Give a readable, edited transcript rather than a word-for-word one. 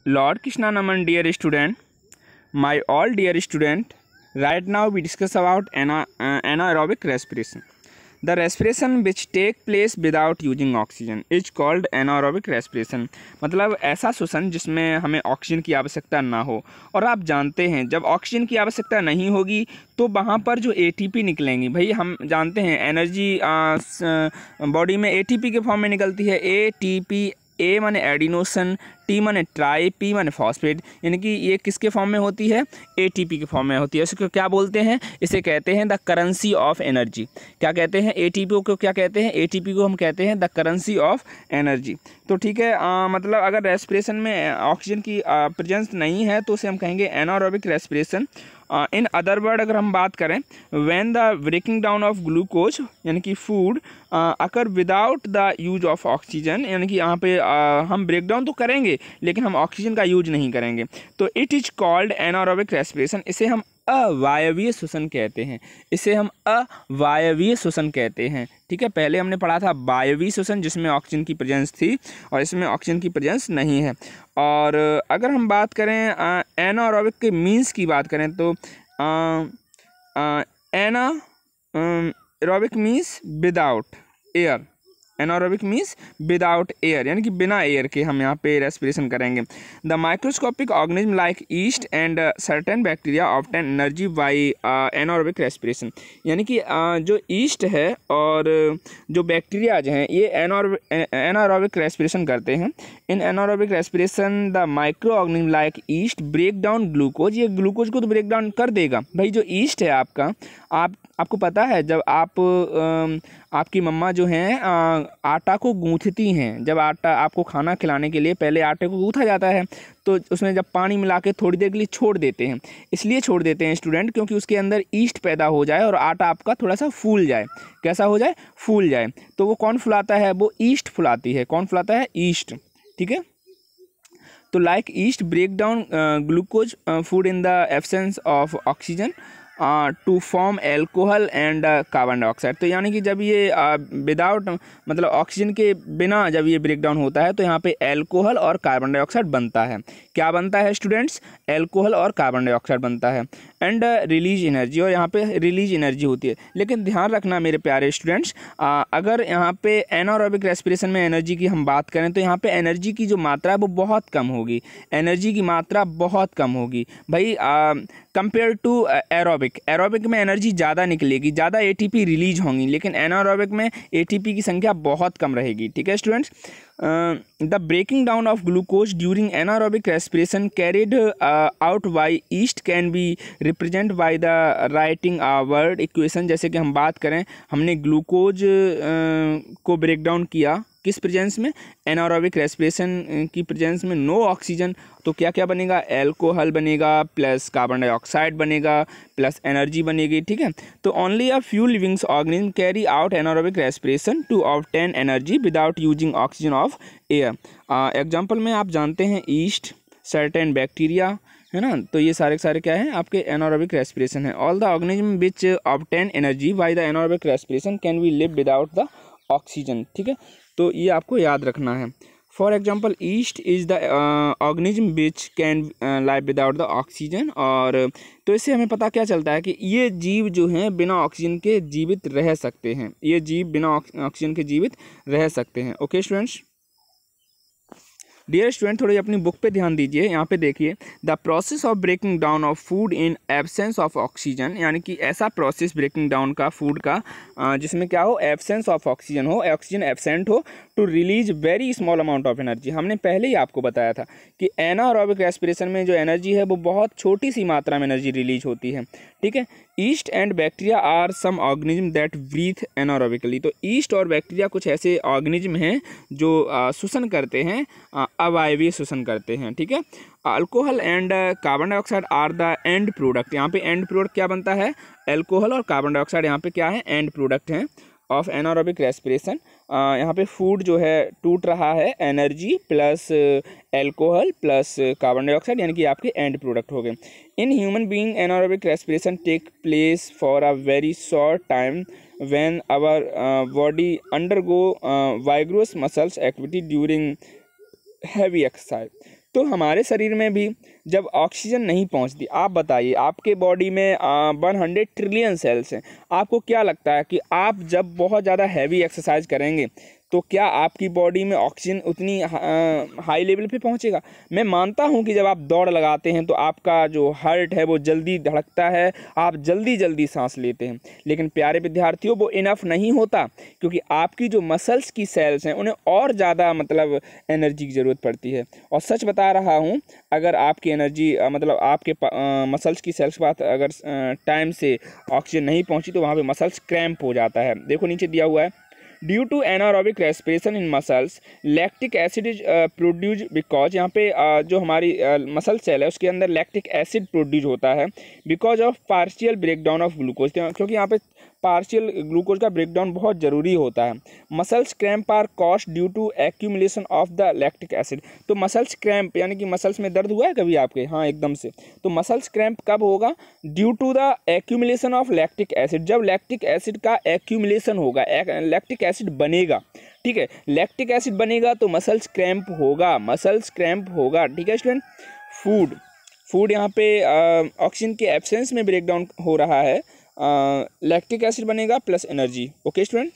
Lord Krishnanaman, dear student, my all dear student, right now we discuss about anaerobic respiration. The respiration which take place without using oxygen is called anaerobic respiration. मतलब ऐसा श्वसन जिसमें हमें oxygen की आवश्यकता ना हो। और आप जानते हैं जब ऑक्सीजन की आवश्यकता नहीं होगी तो वहाँ पर जो एटीपी निकलेंगी, भाई हम जानते हैं एनर्जी बॉडी में एटीपी के फॉर्म में निकलती है। एटीपी, ए माने एडिनोसिन, टी माने ट्राई, पी माने फॉस्फेट, यानी कि ये किसके फॉर्म में होती है? एटीपी के फॉर्म में होती है। इसको क्या बोलते हैं? इसे कहते हैं द करेंसी ऑफ एनर्जी। क्या कहते हैं? एटीपी को क्या कहते हैं? एटीपी को हम कहते हैं द करेंसी ऑफ एनर्जी। तो ठीक है, मतलब अगर रेस्पिरेशन में ऑक्सीजन की प्रेजेंस नहीं है तो उसे हम कहेंगे anaerobic respiration. In other word अगर हम बात करें, when the breaking down of glucose यानी कि food occur without the use of oxygen, यानी कि यहाँ पे हम ब्रेक डाउन तो करेंगे लेकिन हम ऑक्सीजन का यूज नहीं करेंगे, तो it is called anaerobic respiration. इसे हम अवायवीय श्वसन कहते हैं। इसे हम अवायवीय श्वसन कहते हैं। ठीक है, पहले हमने पढ़ा था वायवीय श्वसन जिसमें ऑक्सीजन की प्रेजेंस थी और इसमें ऑक्सीजन की प्रेजेंस नहीं है। और अगर हम बात करें एनारोबिक के मीन्स की बात करें तो anaerobic means without air. Anaerobic means without air, यानी कि बिना एयर के हम यहाँ पे रेस्पिरेशन करेंगे। The microscopic organism like east and certain bacteria obtain energy by anaerobic respiration, यानी कि जो ईस्ट है और जो बैक्टीरियाज हैं ये एनारोबिक रेस्पिरेशन करते हैं। In anaerobic respiration the microorganism like yeast break down glucose, ये ग्लूकोज को तो ब्रेक डाउन कर देगा। भाई जो ईस्ट है आपका, आपको पता है जब आपकी मम्मा जो हैं आटा को गूँथती हैं, जब आटा आपको खाना खिलाने के लिए पहले आटे को गूँथा जाता है तो उसमें जब पानी मिला के थोड़ी देर के लिए छोड़ देते हैं। इसलिए छोड़ देते हैं स्टूडेंट क्योंकि उसके अंदर ईस्ट पैदा हो जाए और आटा आपका थोड़ा सा फूल जाए। कैसा हो जाए? फूल जाए। तो वो कौन फुलाता है? वो ईस्ट फुलाती है। कौन फुलाता है? ईस्ट। ठीक है, तो like yeast break down glucose food in the absence of oxygen to form alcohol and carbon dioxide. तो यानी कि जब ये विदाउट मतलब ऑक्सीजन के बिना जब ये ब्रेक डाउन होता है तो यहाँ पे एल्कोहल और कार्बन डाइऑक्साइड बनता है। क्या बनता है स्टूडेंट्स? एल्कोहल और कार्बन डाइऑक्साइड बनता है। एंड रिलीज एनर्जी, और यहाँ पे रिलीज एनर्जी होती है। लेकिन ध्यान रखना मेरे प्यारे स्टूडेंट्स, अगर यहाँ पे एनारोबिक रेस्पिरेशन में एनर्जी की हम बात करें तो यहाँ पे एनर्जी की जो मात्रा है वो बहुत कम होगी। एनर्जी की मात्रा बहुत कम होगी भाई कंपेयर टू एरोबिक में एनर्जी ज़्यादा निकलेगी, ज़्यादा एटीपी रिलीज होंगी, लेकिन एनारोबिक में एटीपी की संख्या बहुत कम रहेगी। ठीक है students, the breaking down of glucose during anaerobic respiration carried out by yeast can be represent by the writing a word equation. जैसे कि हम बात करें, हमने ग्लूकोज को ब्रेक डाउन किया किस प्रेजेंस में? एनारोबिक रेस्पिरेशन की प्रेजेंस में, नो ऑक्सीजन। तो क्या क्या बनेगा? एल्कोहल बनेगा प्लस कार्बन डाइऑक्साइड बनेगा प्लस एनर्जी बनेगी। ठीक है, तो only a few livings organism carry out anaerobic respiration to obtain energy without using oxygen of air. Example में आप जानते हैं ईस्ट, सर्टेन बैक्टीरिया, है ना, तो ये सारे सारे क्या है आपके एनारोबिक रेस्पिरेशन है। All the organism which obtain energy by the anaerobic respiration can be live without the oxygen. ठीक है, तो ये आपको याद रखना है। For example east is the organism which can live without the oxygen. और तो इससे हमें पता क्या चलता है कि ये जीव जो हैं बिना ऑक्सीजन के जीवित रह सकते हैं। ये जीव बिना ऑक्सीजन के जीवित रह सकते हैं। ओके स्टूडेंट्स, डियर स्टूडेंट थोड़ी अपनी बुक पे ध्यान दीजिए। यहाँ पे देखिए, the process of breaking down of food in absence of oxygen, यानी कि ऐसा प्रोसेस ब्रेकिंग डाउन का फूड का जिसमें क्या हो? एब्सेंस ऑफ ऑक्सीजन हो, ऑक्सीजन एब्सेंट हो, to release very small amount of energy. हमने पहले ही आपको बताया था कि एनारोबिक रेस्पिरेशन में जो एनर्जी है वो बहुत छोटी सी मात्रा में एनर्जी रिलीज होती है। ठीक है, yeast and bacteria are some organism that breathe anaerobically. तो ईस्ट और बैक्टीरिया कुछ ऐसे ऑर्गेनिज्म हैं जो श्वसन करते हैं, अवायवीय श्वसन करते हैं। ठीक है, alcohol and carbon dioxide are the end product. यहाँ पे एंड प्रोडक्ट क्या बनता है? एल्कोहल और कार्बन डाइऑक्साइड यहाँ पे क्या है? एंड प्रोडक्ट हैं ऑफ एनारोबिक रेस्पिरेशन। यहाँ पे फूड जो है टूट रहा है, energy plus alcohol plus carbon dioxide, यानी कि आपके एंड प्रोडक्ट हो गए। In human being anaerobic respiration take place for a very short time when our body undergo vigorous muscles activity during heavy exercise. तो हमारे शरीर में भी जब ऑक्सीजन नहीं पहुंचती, आप बताइए, आपके बॉडी में 100 ट्रिलियन सेल्स हैं, आपको क्या लगता है कि आप जब बहुत ज़्यादा हैवी एक्सरसाइज करेंगे तो क्या आपकी बॉडी में ऑक्सीजन उतनी हाई लेवल पे पहुंचेगा? मैं मानता हूं कि जब आप दौड़ लगाते हैं तो आपका जो हार्ट है वो जल्दी धड़कता है, आप जल्दी जल्दी सांस लेते हैं, लेकिन प्यारे विद्यार्थियों वो इनफ नहीं होता, क्योंकि आपकी जो मसल्स की सेल्स हैं उन्हें और ज़्यादा मतलब एनर्जी की ज़रूरत पड़ती है। और सच बता रहा हूँ, अगर आपकी एनर्जी मतलब आपके मसल्स की सेल्स के पास अगर टाइम से ऑक्सीजन नहीं पहुँची तो वहाँ पर मसल्स क्रैम्प हो जाता है। देखो नीचे दिया हुआ है, due to anaerobic respiration in muscles lactic acid is produce, because यहाँ पे जो हमारी मसल सेल है उसके अंदर लैक्टिक एसिड प्रोड्यूस होता है because of partial breakdown of glucose, क्योंकि यहाँ पे पार्शियल ग्लूकोज का ब्रेकडाउन बहुत ज़रूरी होता है। Muscles cramp are caused due to accumulation of the lactic acid. तो मसल्स क्रैम्प यानी कि मसल्स में दर्द हुआ है कभी आपके? हाँ, एकदम से। तो मसल्स क्रैम्प कब होगा? Due to the accumulation of lactic acid, जब लैक्टिक एसिड का एक्यूमुलेशन होगा, लैक्टिक एसिड बनेगा, ठीक है, लैक्टिक एसिड बनेगा तो मसल्स क्रैम्प होगा, मसल्स क्रैम्प होगा, ठीक है स्टूडेंट। फूड यहाँ पे ऑक्सीजन के एब्सेंस में ब्रेकडाउन हो रहा है, लैक्टिक एसिड बनेगा प्लस एनर्जी। Okay student.